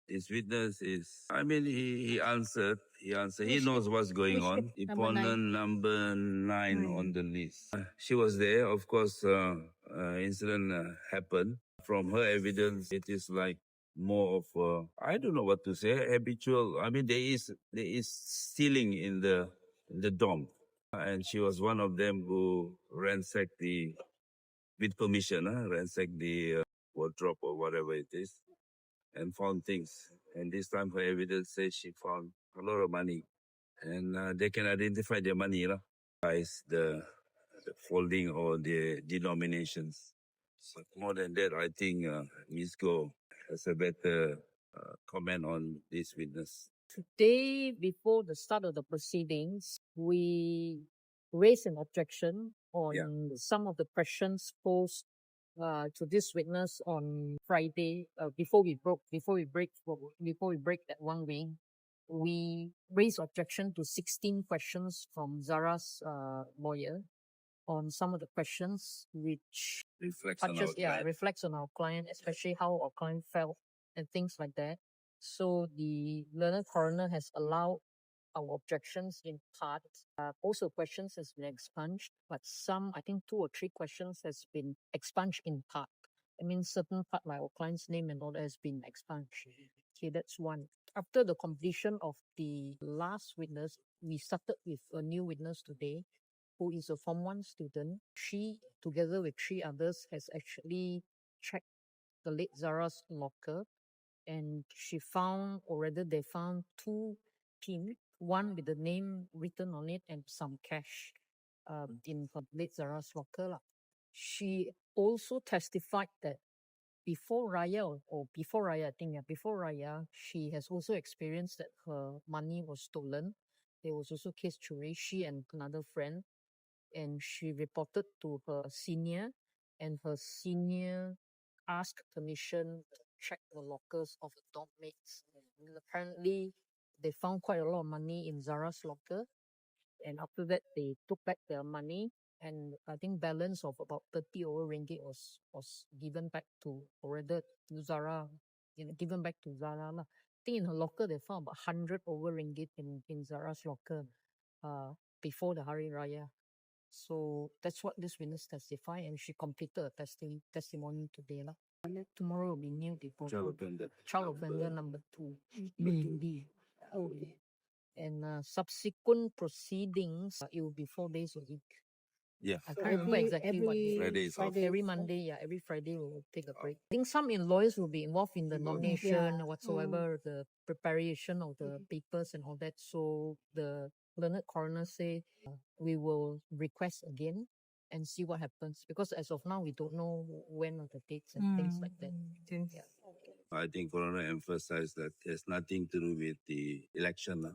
This witness is, I mean, he answered. He knows what's going on. Deponent number 9 on the list. She was there. Of course, incident happened. From her evidence, it is like more of I don't know what to say, habitual. I mean, there is stealing in the dorm, and she was one of them who ransacked with permission, ransacked the wardrobe or whatever it is, and found things. And this time her evidence says she found a lot of money. And they can identify their money, the folding or the denominations. So more than that, I think Ms. Goh has a better comment on this witness. Today, before the start of the proceedings, we raised an objection on some of the questions posed to this witness on Friday. Before we break that 1 week, we raised objection to 16 questions from Zara's lawyer on some of the questions which reflects on our client, especially how our client felt and things like that. So the learned coroner has allowed our objections in part. Most of the questions has been expunged, but some, I think 2 or 3 questions has been expunged in part. I mean, certain part like our client's name and all that has been expunged. Okay, that's one. After the completion of the last witness, we started with a new witness today, who is a Form 1 student. She, together with 3 others, has actually checked the late Zara's locker, and she found, or rather they found 2 pins, one with the name written on it and some cash in her late Zara's locker. She also testified that before Raya, before Raya, she has also experienced that her money was stolen. There was also case churi, she and another friend, and she reported to her senior, and her senior asked permission to check the lockers of the dormmates. And apparently, they found quite a lot of money in Zara's locker, and after that, they took back their money, and I think balance of about 30 over ringgit was given back to, or rather to Zara, given back to Zara. I think in her locker, they found about 100 over ringgit in Zara's locker before the Hari Raya. So that's what this witness testified, and she completed a testimony today. Tomorrow will be new deponent. Child offender number 2. Okay. And subsequent proceedings, it will be 4 days a week. Yeah. I can't remember exactly what day. Friday is off. Every Monday, every Friday we'll take a break. I think some lawyers will be involved in the nomination or whatsoever, the preparation of the papers and all that. So the learned coroner say we will request again and see what happens, because as of now we don't know when are the dates and things like that. I think coroner emphasized that there's nothing to do with the election.